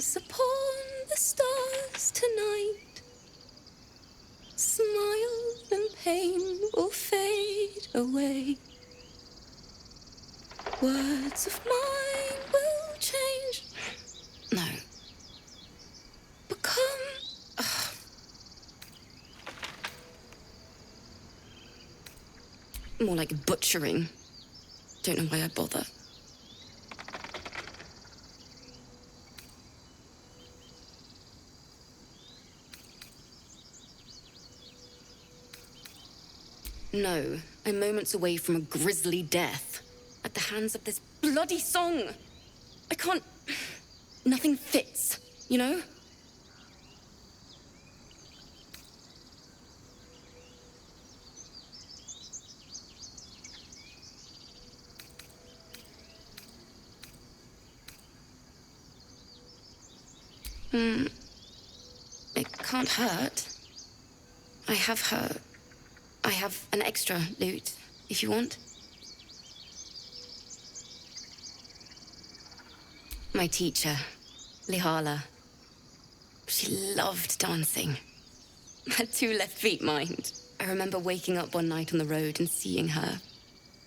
Dance upon the stars tonight. Smile and pain will fade away. Words of mine will change. No. Become. More like butchering. Don't know why I bother. No, I'm moments away from a grisly death. At the hands of this bloody song. I can't... Nothing fits, you know? It can't hurt. I have an extra loot, if you want. My teacher, Lihala. She loved dancing. Had 2 left feet, mind. I remember waking up one night on the road and seeing her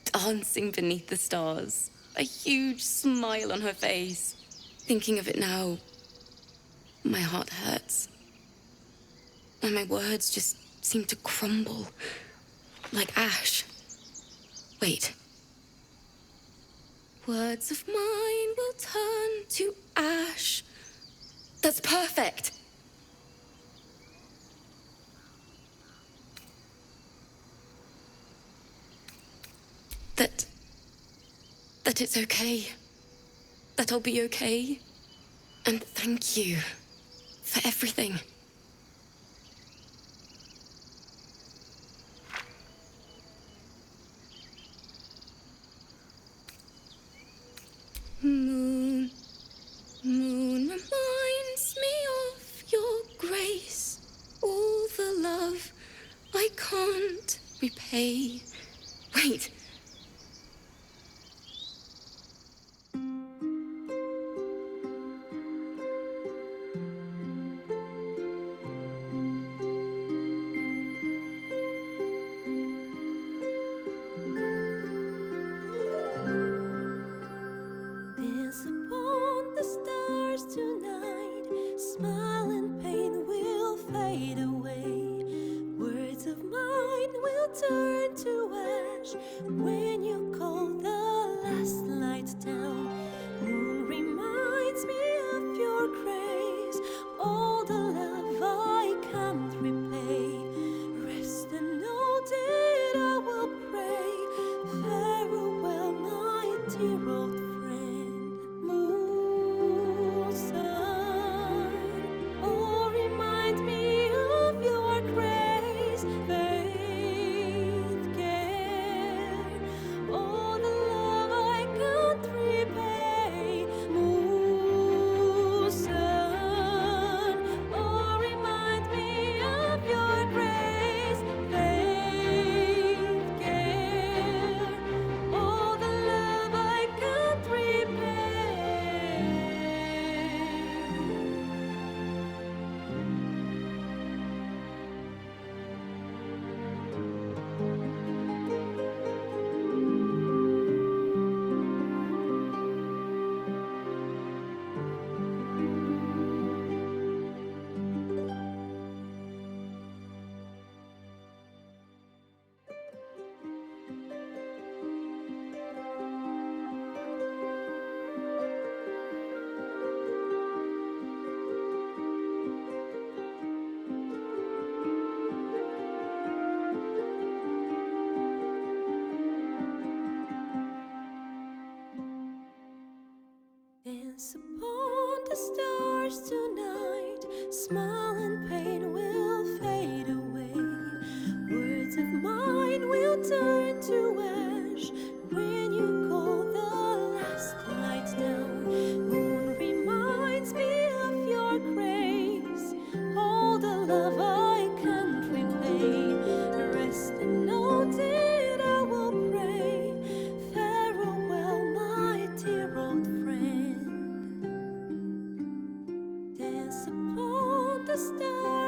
dancing beneath the stars. A huge smile on her face. Thinking of it now, my heart hurts. And my words just seem to crumble. Like ash. Wait. Words of mine will turn to ash. That's perfect. That it's okay. That I'll be okay. And thank you for everything. Moon, moon reminds me of your grace. All the love I can't repay. Wait. Dance upon the stars tonight. Smile and pain will fade away. Words of mine will turn to ash when you call the last light down. Moon reminds me of your grace. All the love I can't repay. Rest and know that I will pray. Farewell, my dear old friend.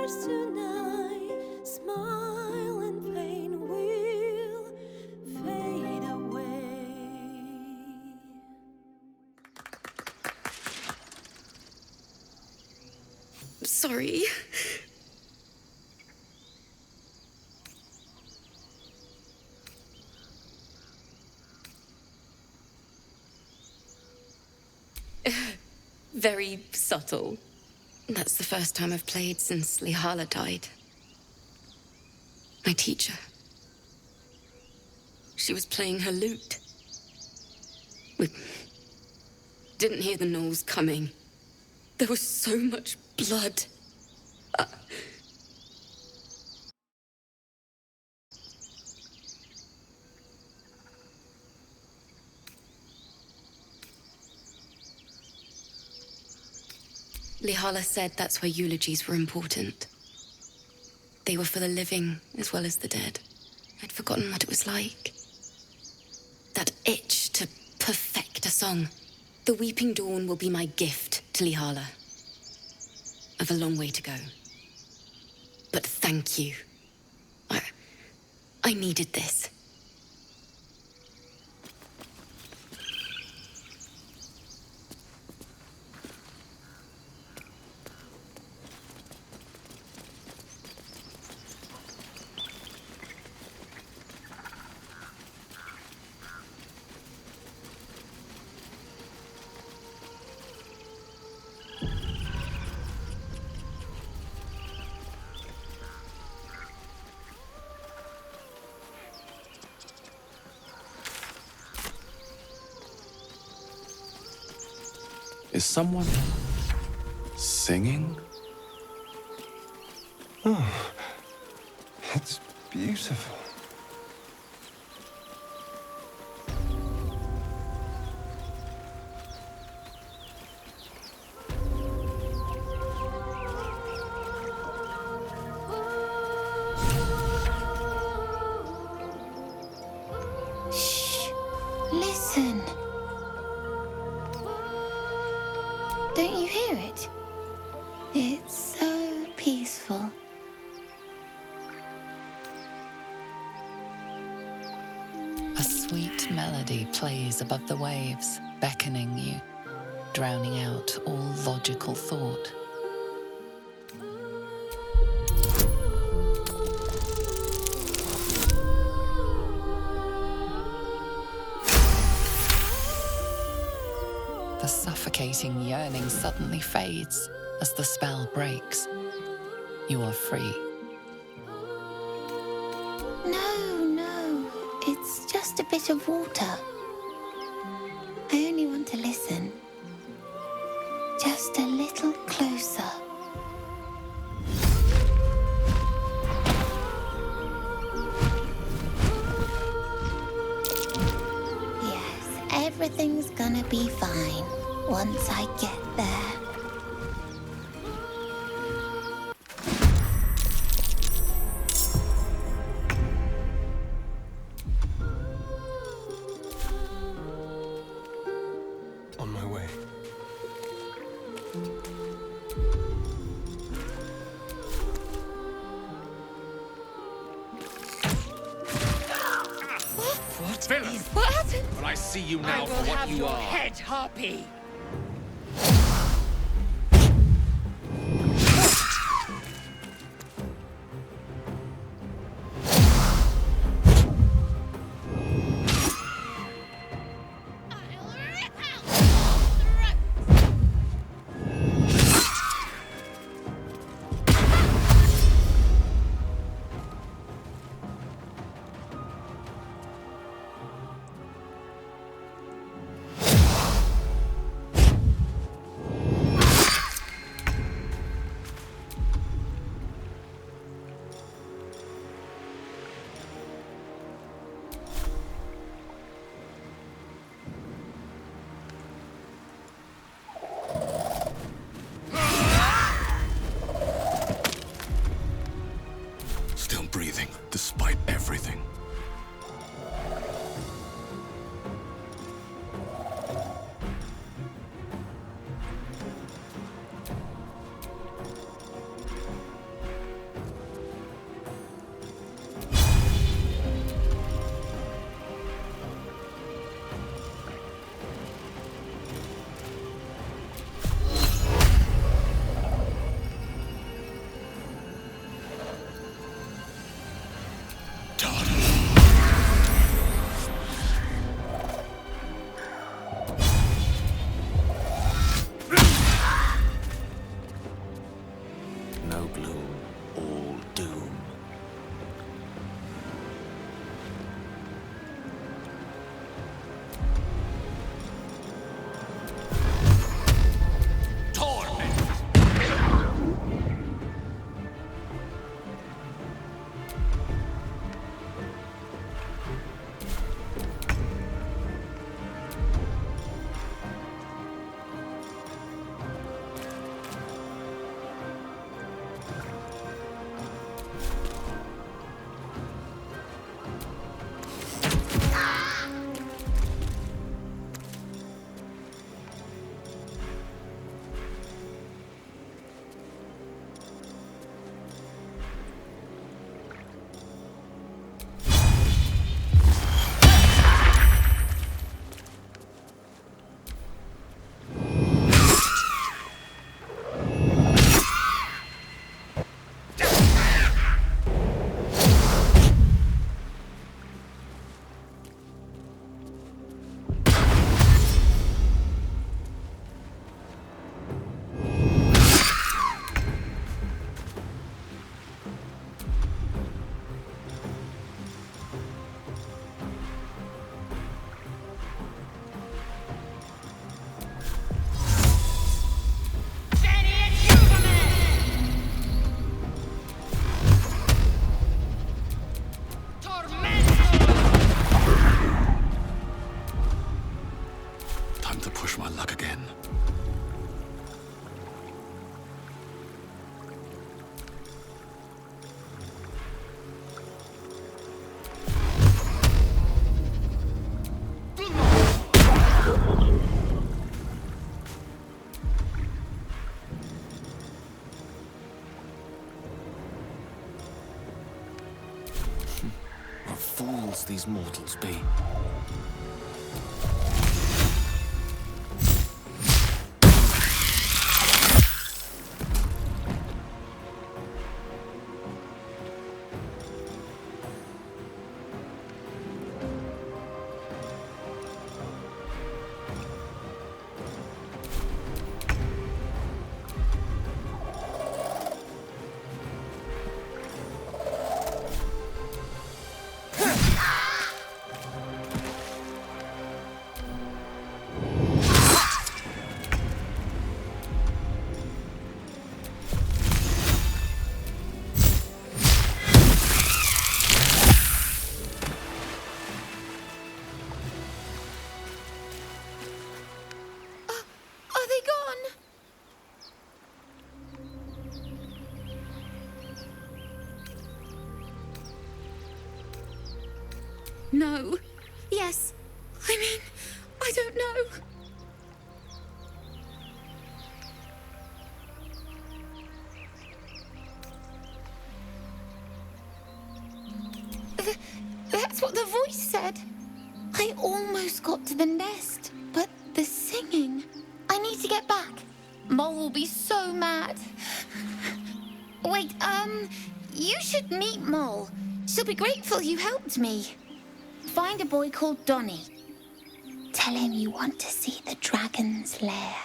stars tonight, smile and pain will fade away. Sorry. Very subtle. That's the first time I've played since Lihala died. My teacher. She was playing her lute. We didn't hear the gnolls coming. There was so much blood. Lihala said that's where eulogies were important. They were for the living as well as the dead. I'd forgotten what it was like. That itch to perfect a song. The Weeping Dawn will be my gift to Lihala. I've a long way to go. But thank you. I needed this. Is someone singing? Oh, it's beautiful. Shh! Listen. Don't you hear it? It's so peaceful. A sweet melody plays above the waves, beckoning you, drowning out all logical thought. The suffocating yearning suddenly fades as the spell breaks. You are free. No, it's just a bit of water. I only want to listen. Just a little closer. Yes, everything's gonna be fine once I get there. On my way. Villain! What happened? Will I see you I now will for what have you your are? head, Harpy. Still breathing, despite everything. fools these mortals be. Are they gone? No. Yes. I mean, I don't know. That's what the voice said. I almost got to the nest, but the singing. I need to get back. Mole will be so mad. Wait, you should meet Mole. She'll be grateful you helped me. Find a boy called Donny. Tell him you want to see the dragon's lair.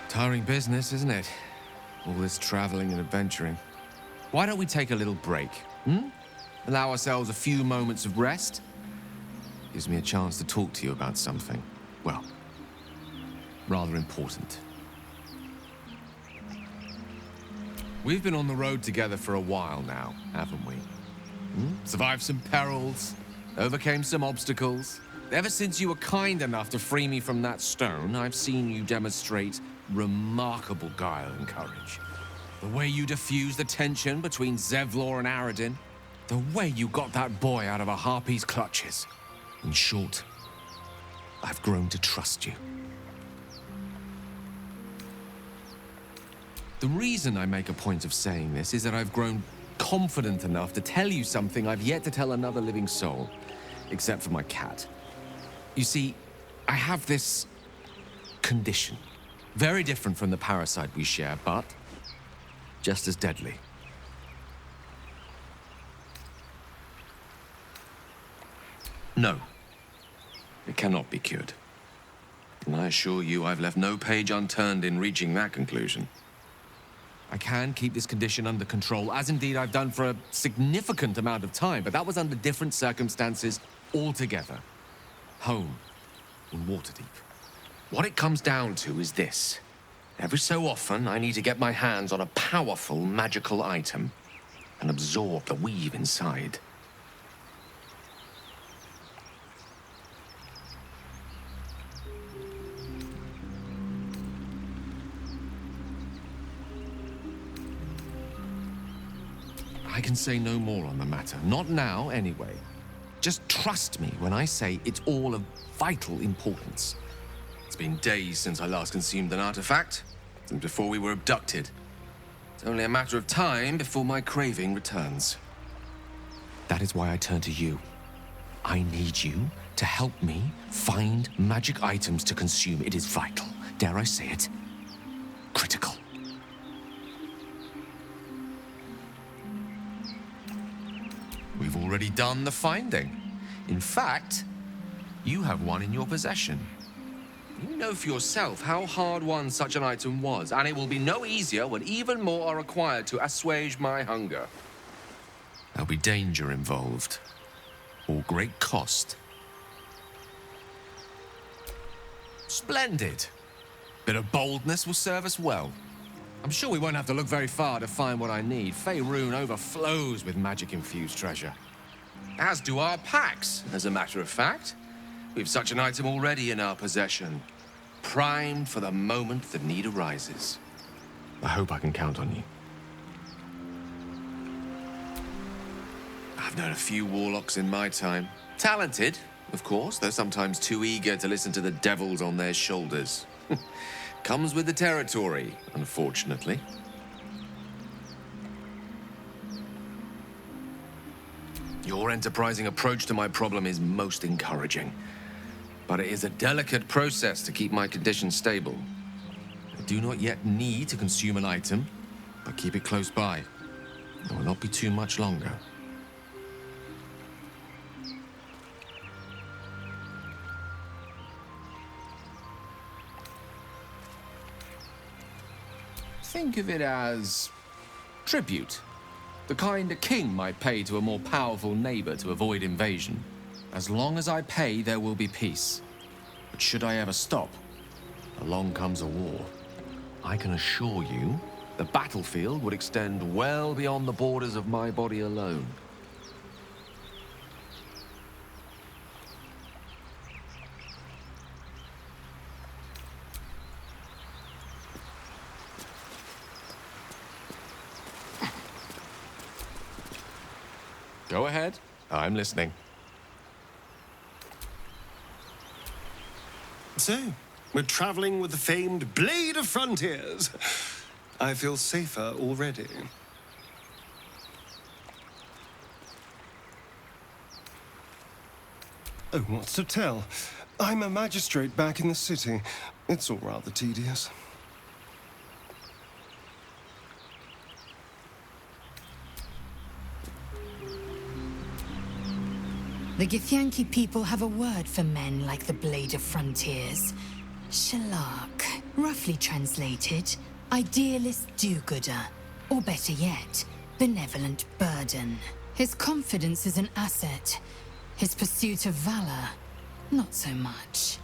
Tiring business, isn't it? All this traveling and adventuring. Why don't we take a little break, Allow ourselves a few moments of rest? Gives me a chance to talk to you about something, well, rather important. We've been on the road together for a while now, haven't we? Survived some perils, overcame some obstacles. Ever since you were kind enough to free me from that stone, I've seen you demonstrate remarkable guile and courage. The way you diffused the tension between Zevlor and Aradin. The way you got that boy out of a harpy's clutches. In short, I've grown to trust you. The reason I make a point of saying this is that I've grown confident enough to tell you something I've yet to tell another living soul, except for my cat. You see, I have this condition. Very different from the parasite we share, but just as deadly. No, it cannot be cured. And I assure you I've left no page unturned in reaching that conclusion. I can keep this condition under control, as indeed I've done for a significant amount of time, but that was under different circumstances altogether. Home, in Waterdeep. What it comes down to is this. Every so often, I need to get my hands on a powerful magical item and absorb the weave inside. I can say no more on the matter. Not now, anyway. Just trust me when I say it's all of vital importance. It's been days since I last consumed an artifact, since before we were abducted. It's only a matter of time before my craving returns. That is why I turn to you. I need you to help me find magic items to consume. It is vital. Dare I say it? Critical. We've already done the finding. In fact, you have one in your possession. You know for yourself how hard won such an item was, and it will be no easier when even more are required to assuage my hunger. There'll be danger involved, or great cost. Splendid. Bit of boldness will serve us well. I'm sure we won't have to look very far to find what I need. Faerun overflows with magic-infused treasure. As do our packs, as a matter of fact. We've such an item already in our possession. Primed for the moment the need arises. I hope I can count on you. I've known a few warlocks in my time. Talented, of course, though sometimes too eager to listen to the devils on their shoulders. Comes with the territory, unfortunately. Your enterprising approach to my problem is most encouraging. But it is a delicate process to keep my condition stable. I do not yet need to consume an item, but keep it close by. It will not be too much longer. Think of it as tribute. The kind a king might pay to a more powerful neighbor to avoid invasion. As long as I pay, there will be peace. But should I ever stop, along comes a war. I can assure you, the battlefield would extend well beyond the borders of my body alone. Go ahead. I'm listening. So, we're traveling with the famed Blade of Frontiers. I feel safer already. Oh, what's to tell? I'm a magistrate back in the city. It's all rather tedious. The Githyanki people have a word for men like the Blade of Frontiers. Shalak, roughly translated, idealist do-gooder, or better yet, benevolent burden. His confidence is an asset. His pursuit of valor, not so much.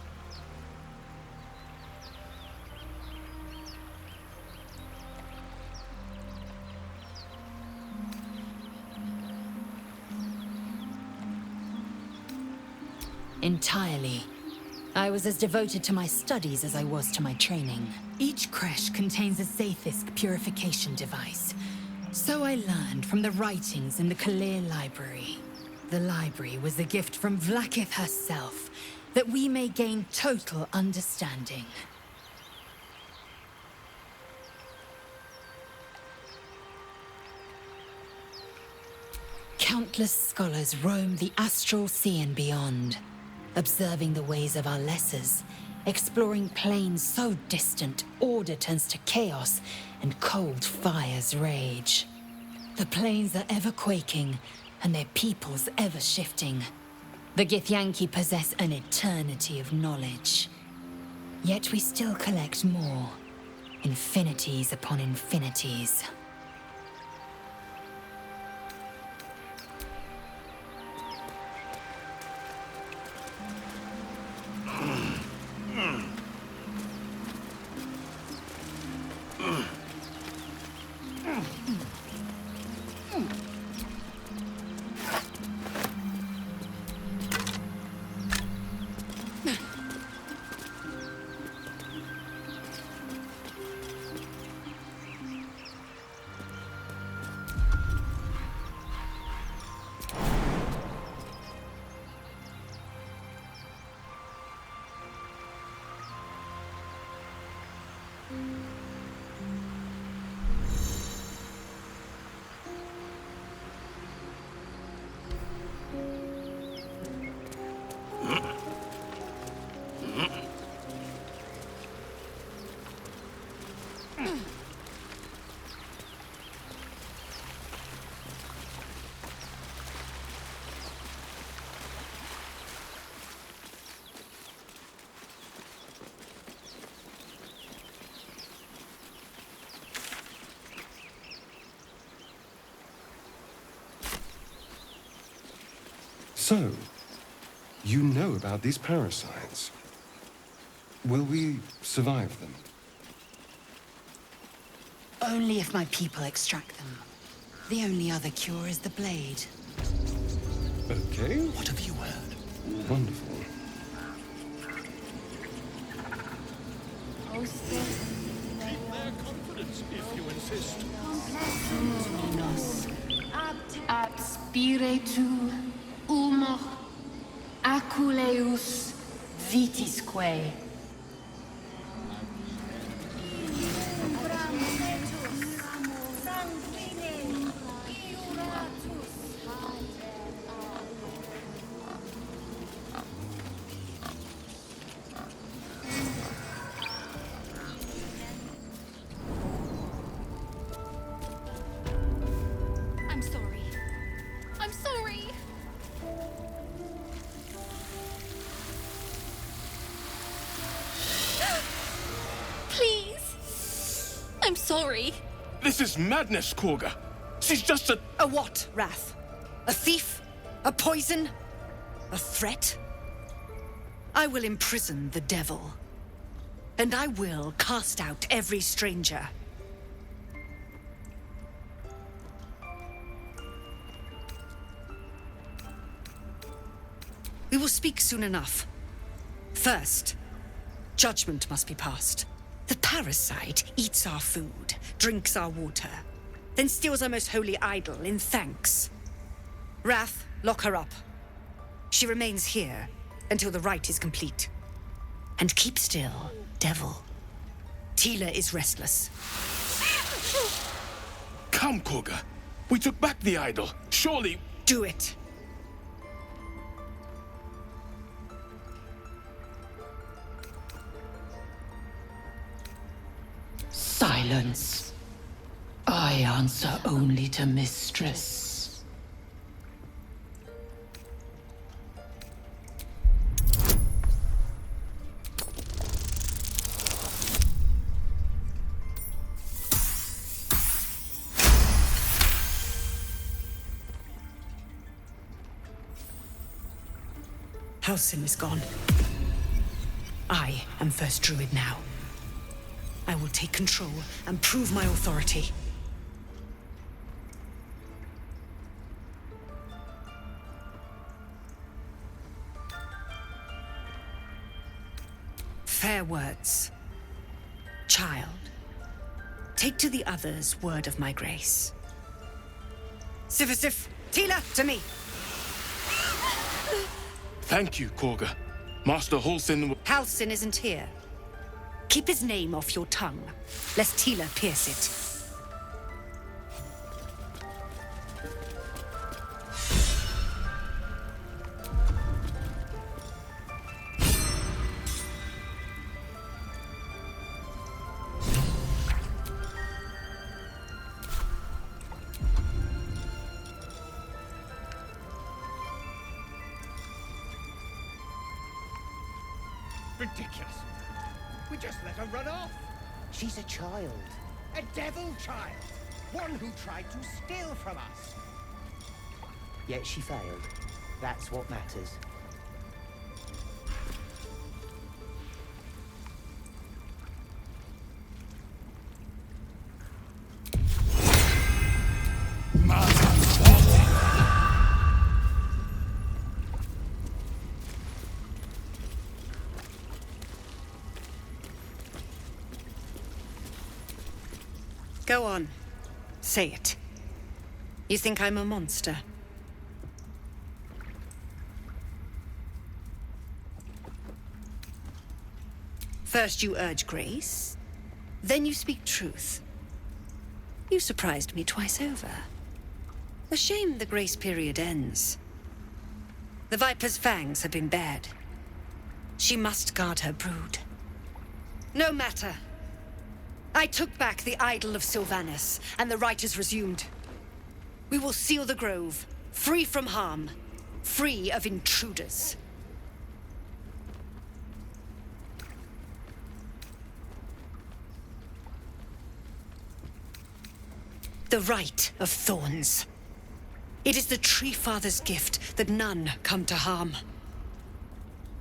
Entirely. I was as devoted to my studies as I was to my training. Each creche contains a Zaithisk purification device. So I learned from the writings in the Kalir library. The library was a gift from Vlaakith herself, that we may gain total understanding. Countless scholars roam the astral sea and beyond, observing the ways of our lessers, exploring planes so distant order turns to chaos and cold fires rage. The planes are ever quaking, and their peoples ever shifting. The Githyanki possess an eternity of knowledge. Yet we still collect more, infinities upon infinities. So, you know about these parasites. Will we survive them? Only if my people extract them. The only other cure is the blade. Okay. What have you heard? Wonderful. Ab spiritu humor aculeus vitisque. I'm sorry. I'm sorry. Please. I'm sorry. This is madness, Korga. She's just a... A what, Wrath? A thief? A poison? A threat? I will imprison the devil. And I will cast out every stranger. We will speak soon enough. First, judgment must be passed. The parasite eats our food, drinks our water, then steals our most holy idol in thanks. Wrath, lock her up. She remains here until the rite is complete. And keep still, devil. Tila is restless. Come, Korga. We took back the idol. Surely... Do it. Silence. I answer only to Mistress. Halsin is gone. I am first druid now. I will take control and prove my authority. Fair words. Child, take to the others word of my grace. Sifisif, Tila, to me! Thank you, Korga. Master Halsin... Halsin isn't here. Keep his name off your tongue, lest Tila pierce it. Ridiculous. We just let her run off. She's a child. A devil child. One who tried to steal from us. Yet she failed. That's what matters. Go on. Say it. You think I'm a monster? First you urge grace, then you speak truth. You surprised me twice over. A shame the grace period ends. The Viper's fangs have been bared. She must guard her brood. No matter. I took back the idol of Sylvanas, and the rite is resumed. We will seal the grove, free from harm, free of intruders. The rite of thorns. It is the Tree Father's gift that none come to harm.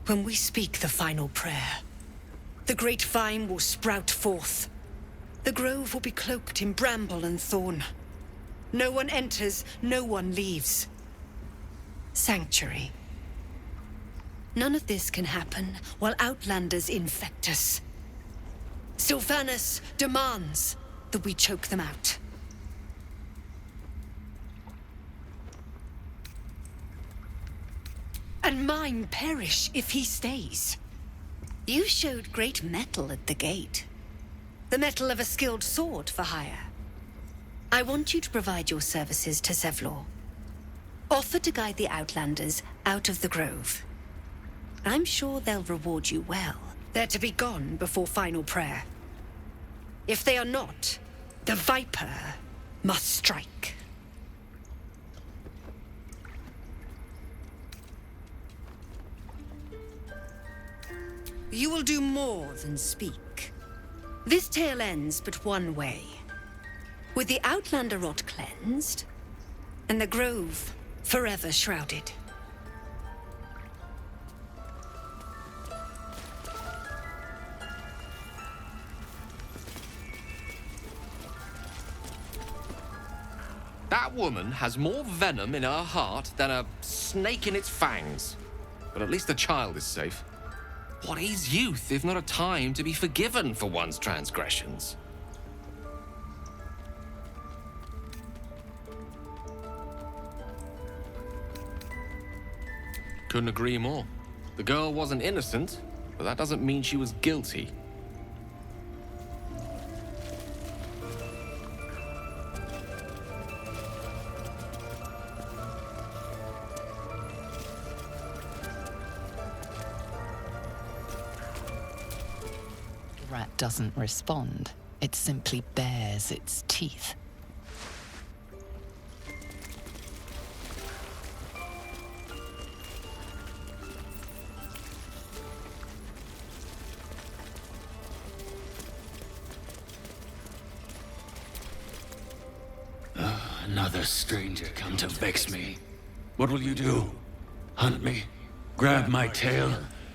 When we speak the final prayer, the great vine will sprout forth. The grove will be cloaked in bramble and thorn. No one enters, no one leaves. Sanctuary. None of this can happen while Outlanders infect us. Sylvanas demands that we choke them out. And mine perish if he stays. You showed great mettle at the gate. The mettle of a skilled sword for hire. I want you to provide your services to Zevlor. Offer to guide the Outlanders out of the grove. I'm sure they'll reward you well. They're to be gone before final prayer. If they are not, the Viper must strike. You will do more than speak. This tale ends but one way. With the Outlander rot cleansed, and the grove forever shrouded. That woman has more venom in her heart than a snake in its fangs. But at least the child is safe. What is youth if not a time to be forgiven for one's transgressions? Couldn't agree more. The girl wasn't innocent, but that doesn't mean she was guilty. The rat doesn't respond. It simply bares its teeth. Another stranger come to vex me. What will you do? Hunt me? Grab my tail?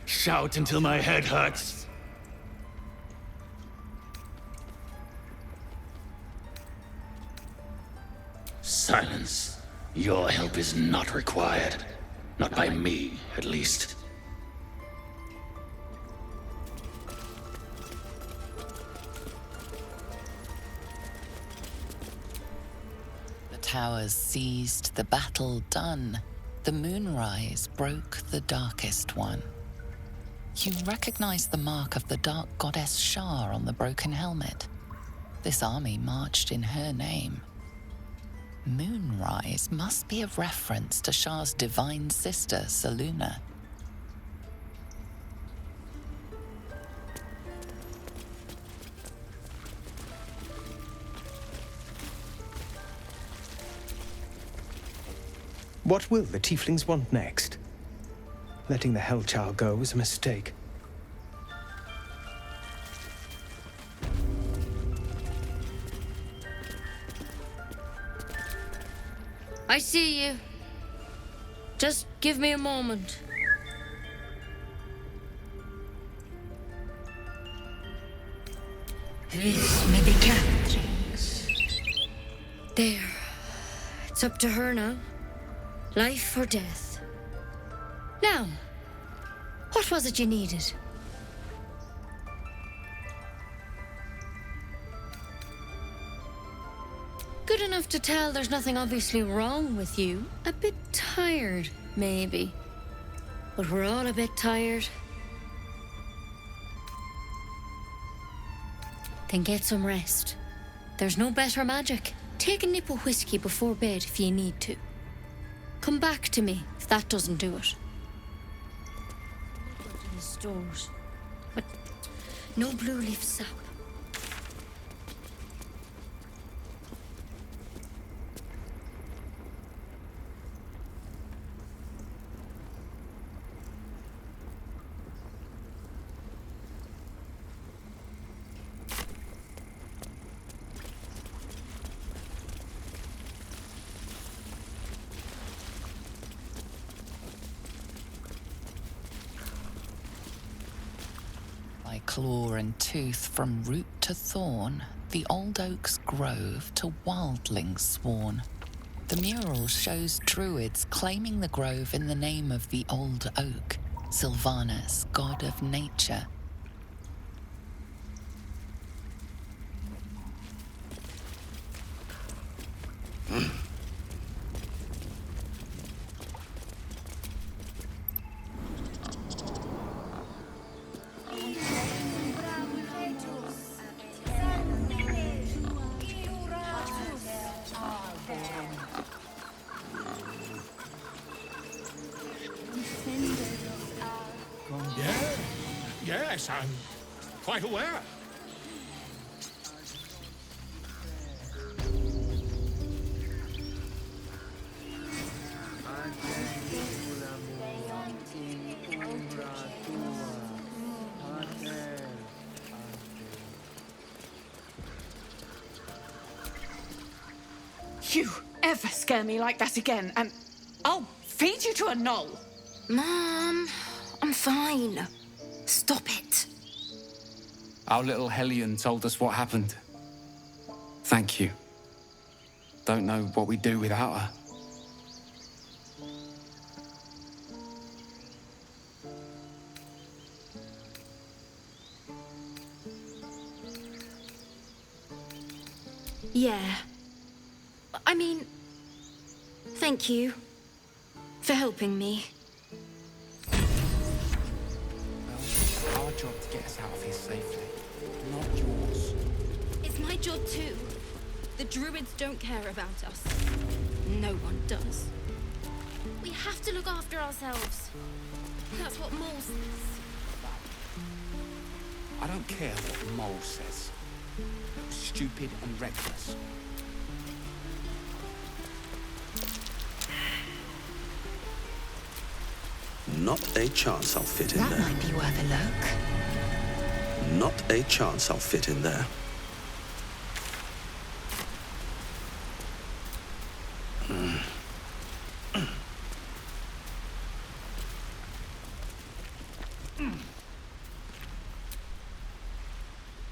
Shout until my head hurts? Silence. Your help is not required. Not by me, at least. Towers seized, the battle done. The moonrise broke the darkest one. You recognize the mark of the dark goddess Shar on the broken helmet. This army marched in her name. Moonrise must be a reference to Shar's divine sister, Selûne. What will the tieflings want next? Letting the Hellchild go was a mistake. I see you. Just give me a moment. This may be Catherine's. There. It's up to her now. Life or death. Now, what was it you needed? Good enough to tell there's nothing obviously wrong with you. A bit tired, maybe. But we're all a bit tired. Then get some rest. There's no better magic. Take a nip of whiskey before bed if you need to. Come back to me if that doesn't do it. In the stores. But no blue leaf sap. By claw and tooth, from root to thorn, the old oak's grove to wildlings sworn. The mural shows druids claiming the grove in the name of the old oak, Sylvanus, god of nature. Yes, I'm quite aware. You ever scare me like that again, and I'll feed you to a gnoll. Mom, I'm fine. Stop it. Our little Hellion told us what happened. Thank you. Don't know what we'd do without her. Yeah. I mean, thank you for helping me. Well, our job to get us out of here safely, not yours. It's my job too. The druids don't care about us. No one does. We have to look after ourselves. That's what Mole says. I don't care what Mole says. It was stupid and reckless. Not a chance I'll fit in there. That might be worth a look. Not a chance I'll fit in there.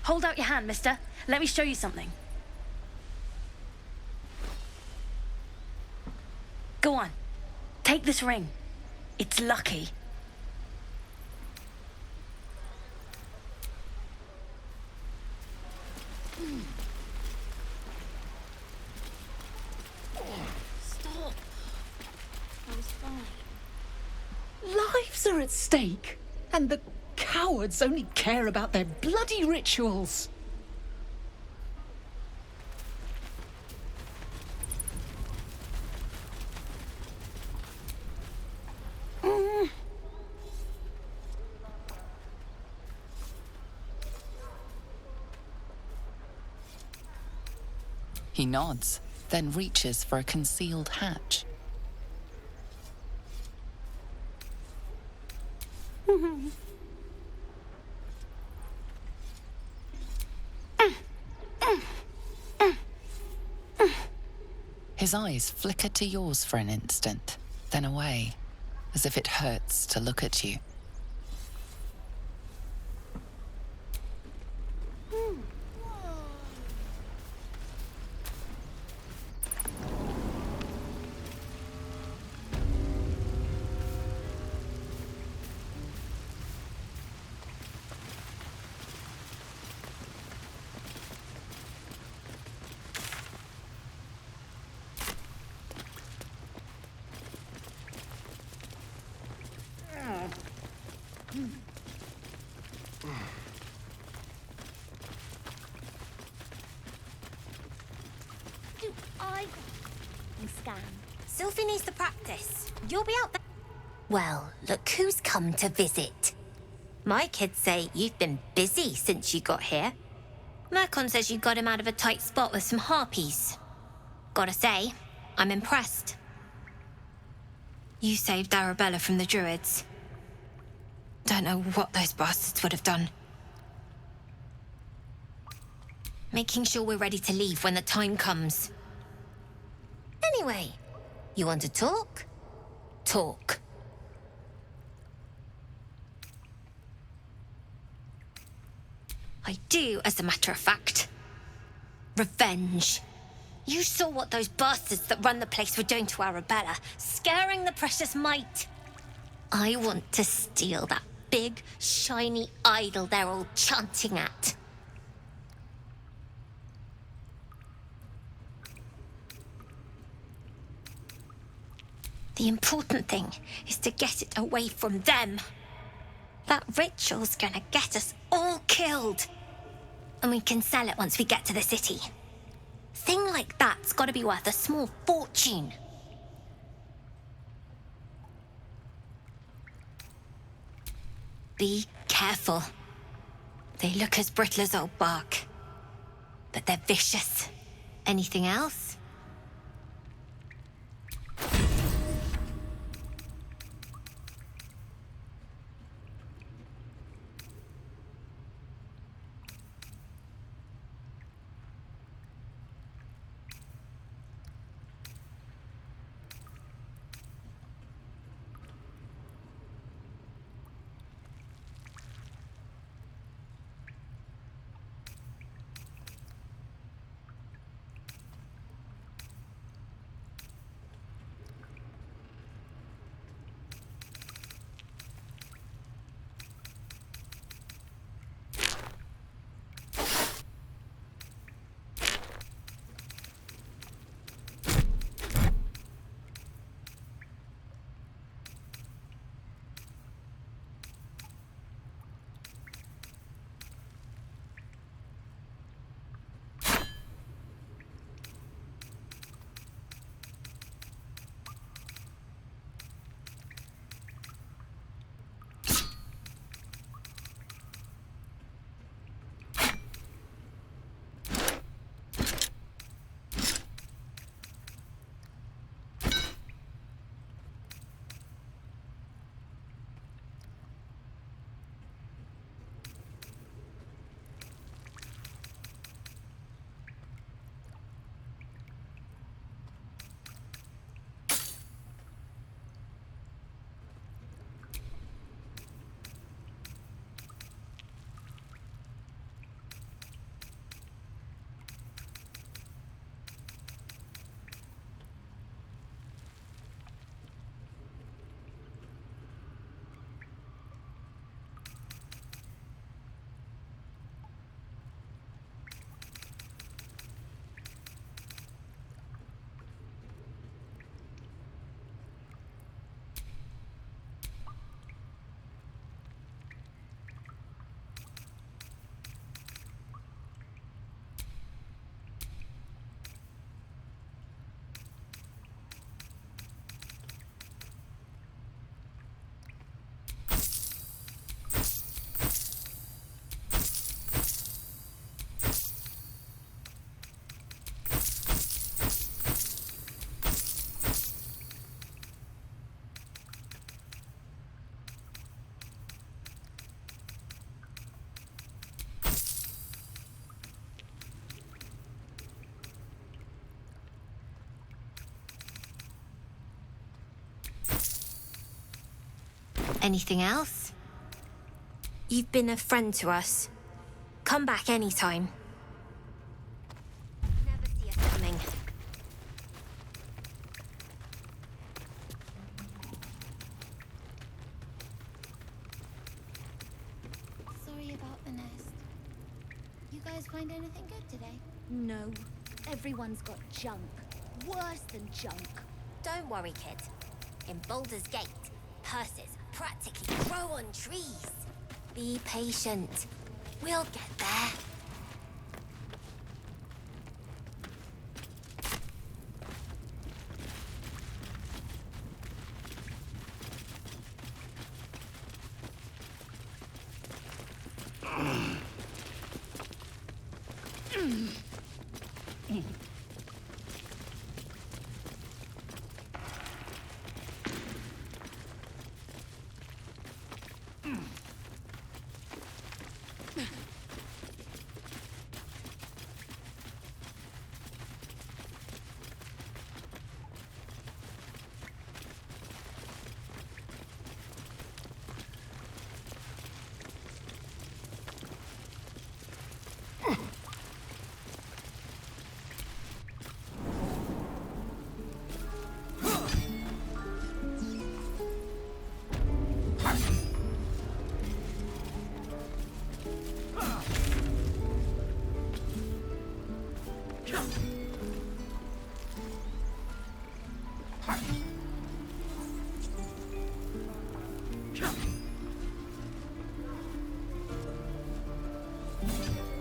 Hold out your hand, mister. Let me show you something. Go on. Take this ring. It's lucky. Stop. I was fine. Lives are at stake, and the cowards only care about their bloody rituals. He nods, then reaches for a concealed hatch. His eyes flicker to yours for an instant, then away, as if it hurts to look at you. Scam. Sylvie needs to practice. You'll be out there. Well, look who's come to visit. My kids say you've been busy since you got here. Mercon says you got him out of a tight spot with some harpies. Gotta say, I'm impressed. You saved Arabella from the druids. Don't know what those bastards would have done. Making sure we're ready to leave when the time comes. Anyway, you want to talk? Talk. I do, as a matter of fact. Revenge. You saw what those bastards that run the place were doing to Arabella, scaring the precious mite. I want to steal that big, shiny idol they're all chanting at. The important thing is to get it away from them. That ritual's gonna get us all killed. And we can sell it once we get to the city. Thing like that's gotta be worth a small fortune. Be careful. They look as brittle as old bark, but they're vicious. Anything else? Anything else? You've been a friend to us. Come back anytime. Never see us coming. Sorry about the nest. You guys find anything good today? No. Everyone's got junk. Worse than junk. Don't worry, kid. In Baldur's Gate, purses practically grow on trees. Be patient. We'll get there.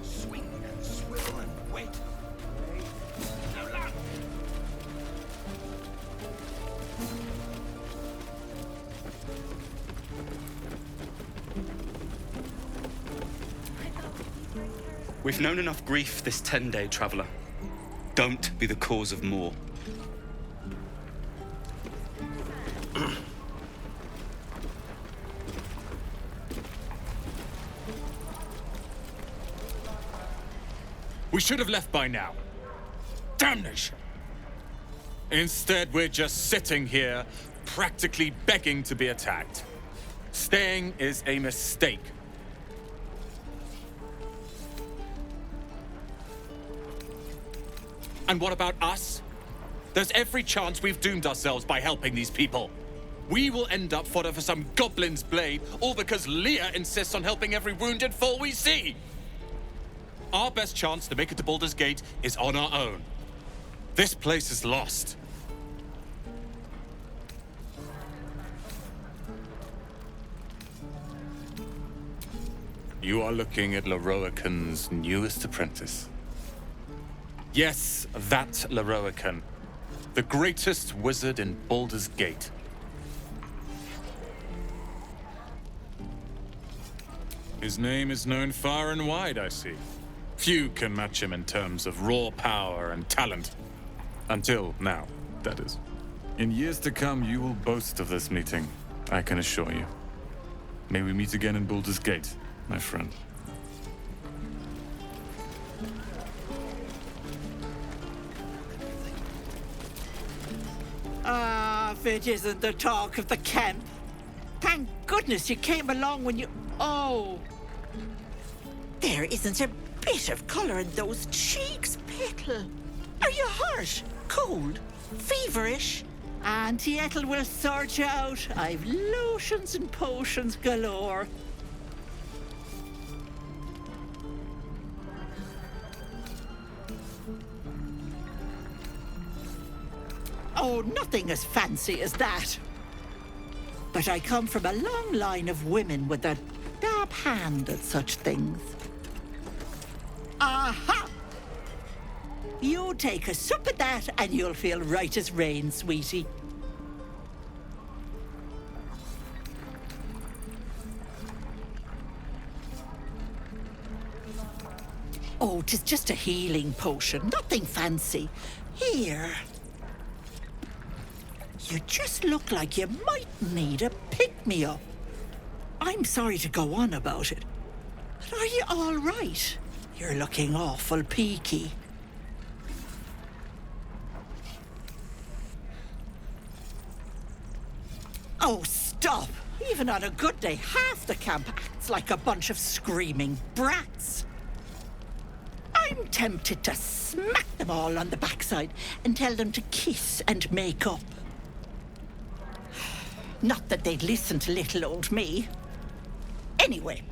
Swing and swivel and wait. We've known enough grief this 10-day traveler. Don't be the cause of more. We should have left by now. Damnation! Instead, we're just sitting here, practically begging to be attacked. Staying is a mistake. And what about us? There's every chance we've doomed ourselves by helping these people. We will end up fodder for some goblin's blade, all because Leah insists on helping every wounded foe we see. Our best chance to make it to Baldur's Gate is on our own. This place is lost. You are looking at Leroican's newest apprentice. Yes, that Leroican. The greatest wizard in Baldur's Gate. His name is known far and wide, I see. Few can match him in terms of raw power and talent. Until now, that is. In years to come, you will boast of this meeting, I can assure you. May we meet again in Baldur's Gate, my friend. Ah, if it isn't the talk of the camp. Thank goodness you came along when you... Oh! There isn't a bit of colour in those cheeks, Pickle. Are you hurt? Cold? Feverish? Auntie Ethel will sort you out. I've lotions and potions galore. Oh, nothing as fancy as that. But I come from a long line of women with a dab hand at such things. Aha! You take a sup at that and you'll feel right as rain, sweetie. Oh, 'tis just a healing potion, nothing fancy. Here. You just look like you might need a pick-me-up. I'm sorry to go on about it, but are you all right? You're looking awful peaky. Oh, stop! Even on a good day, half the camp acts like a bunch of screaming brats. I'm tempted to smack them all on the backside and tell them to kiss and make up. Not that they'd listen to little old me. Anyway,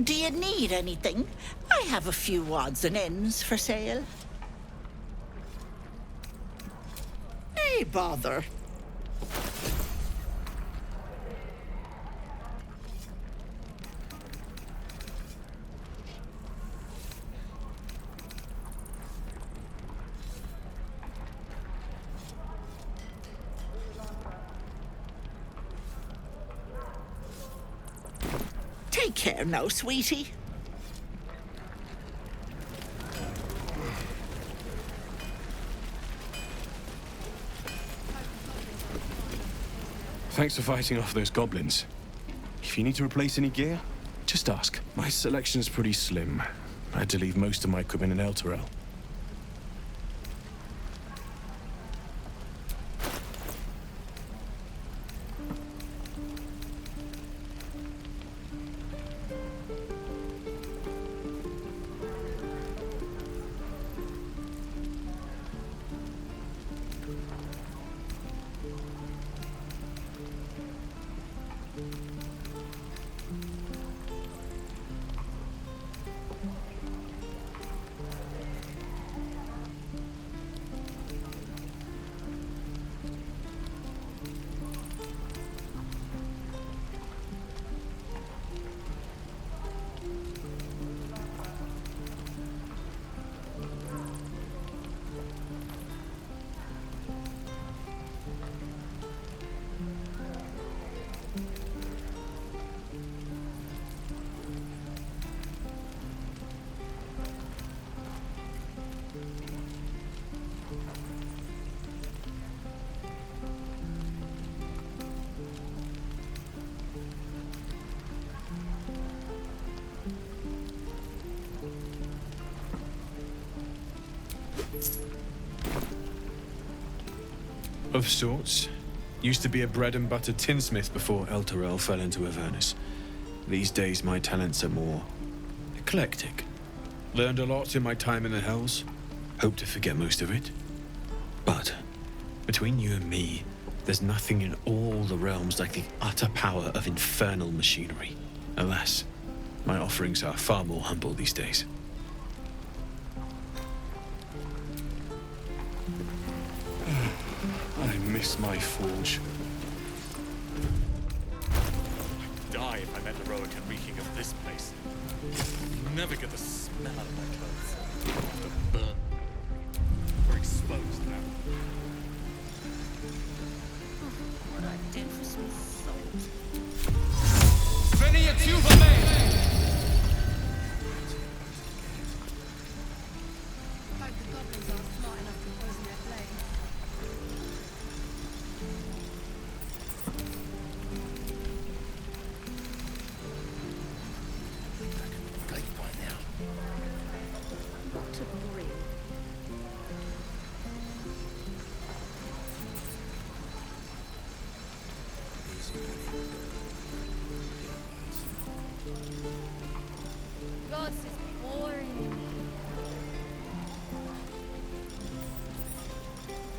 do you need anything? I have a few odds and ends for sale. Hey, bother. Take care now, sweetie. Thanks for fighting off those goblins. If you need to replace any gear, just ask. My selection's pretty slim. I had to leave most of my equipment in Elturel. Of sorts. Used to be a bread and butter tinsmith before Elturel fell into Avernus. These days my talents are more eclectic. Learned a lot in my time in the Hells. Hope to forget most of it. But between you and me, there's nothing in all the realms like the utter power of infernal machinery. Alas, my offerings are far more humble these days. I miss my forge. I'd die if I met the Roakan reeking of this place. Never get the smell out of my clothes. The burn. We're exposed now. What I do for some salt. Venia Tuvalet! Hope the goblins aren't smart enough to poison their flame. What to bring? God, this is boring.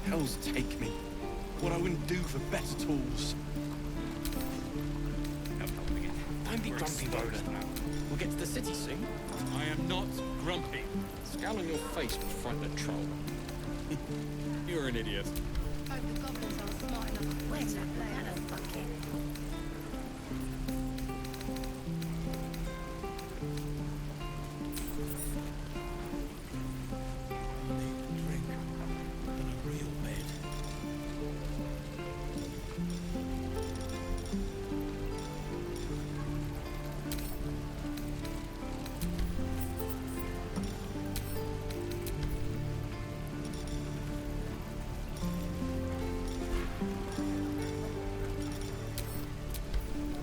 Hells take me. What I wouldn't do for better tools. Don't be grumpy, Roland. We'll get to the city soon. I am not grumpy. Scowl on your face will frighten a troll. You're an idiot. Hope the goblins aren't smart enough to poison their flame.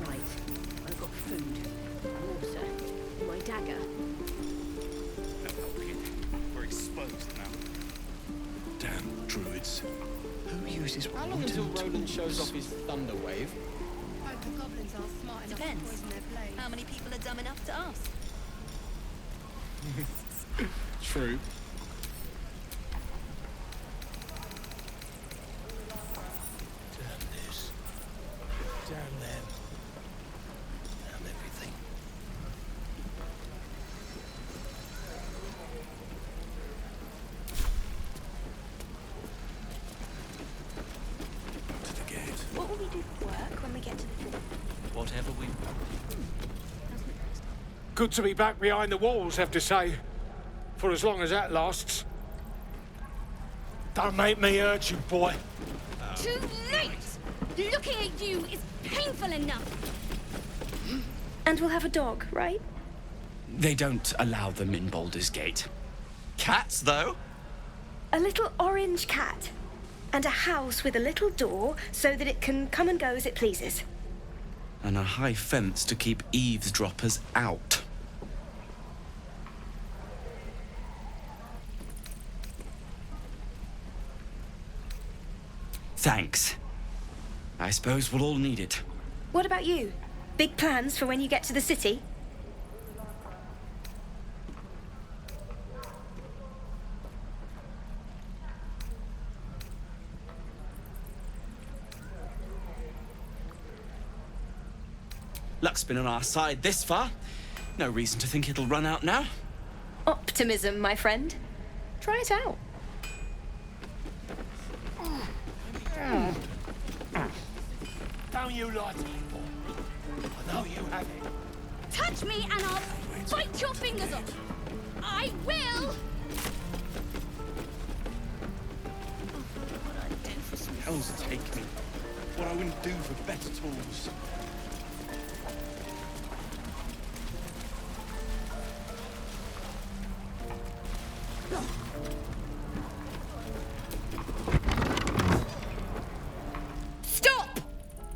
Right, I've got food, water, my dagger. We're exposed now. Damn druids. Who uses How long until Roland shows off his thunder wave? Hope the goblins aren't smart enough to poison their flame. How many people are dumb enough to ask? True. Damn this. Damn them. Damn everything. To the gate. What will we do for work when we get to the fort? Whatever we want. Good to be back behind the walls, have to say. For as long as that lasts. Don't make me hurt you, boy. Too late! Looking at you is painful enough. And we'll have a dog, right? They don't allow them in Baldur's Gate. Cats, though? A little orange cat. And a house with a little door so that it can come and go as it pleases. And a high fence to keep eavesdroppers out. Thanks. I suppose we'll all need it. What about you? Big plans for when you get to the city? Luck's been on our side this far. No reason to think it'll run out now. Optimism, my friend. Try it out. Don't you lie to me, boy. I know you have it. Touch me and I'll bite your fingers off. I will! Hells take me. What I wouldn't do for better tools. Stop!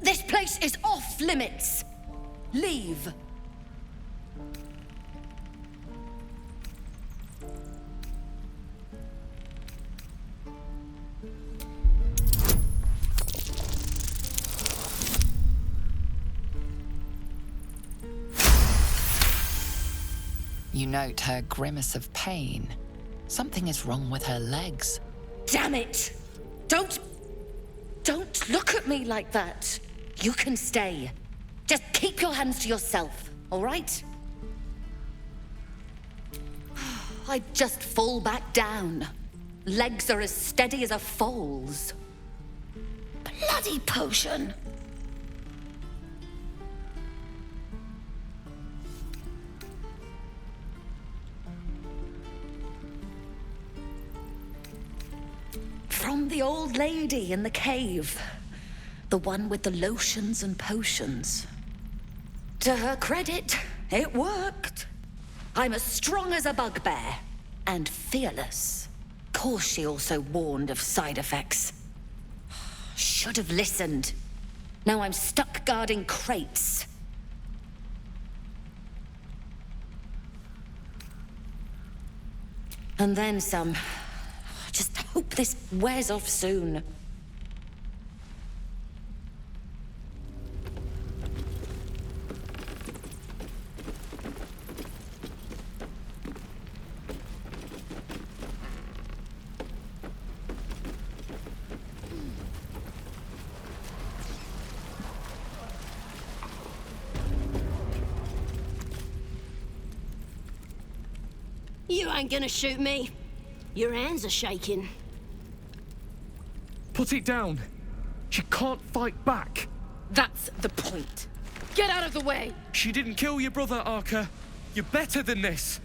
This place is off limits. Leave. You note her grimace of pain. Something is wrong with her legs. Damn it! Don't look at me like that. You can stay. Just keep your hands to yourself, all right? I just fall back down. Legs are as steady as a foal's. Bloody potion! From the old lady in the cave. The one with the lotions and potions. To her credit, it worked. I'm as strong as a bugbear. And fearless. Of course she also warned of side effects. Should have listened. Now I'm stuck guarding crates. And then some. Just hope this wears off soon. You ain't gonna shoot me. Your hands are shaking. Put it down. She can't fight back. That's the point. Get out of the way! She didn't kill your brother, Arca. You're better than this.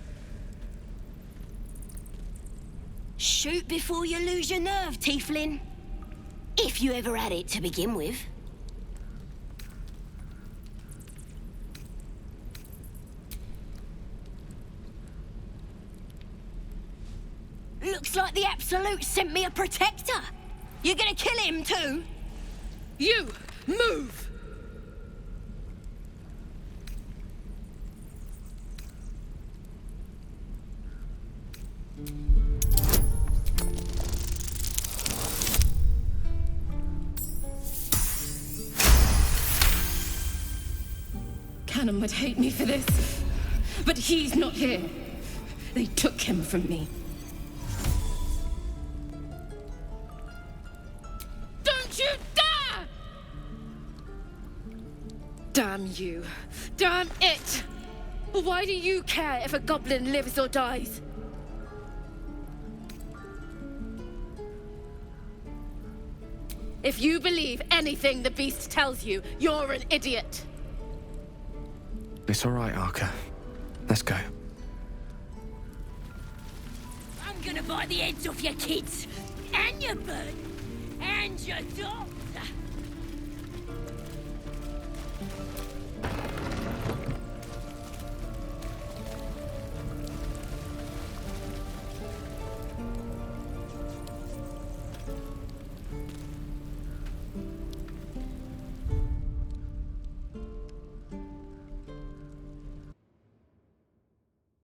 Shoot before you lose your nerve, Tiefling. If you ever had it to begin with. Looks like the Absolute sent me a protector. You're gonna kill him too? You, move! Cannon would hate me for this, but he's not here. They took him from me. Don't you dare! Damn you. Damn it! Why do you care if a goblin lives or dies? If you believe anything the beast tells you, you're an idiot. It's all right, Arca. Let's go. I'm gonna buy the heads off your kids, and your bird, and your dogs.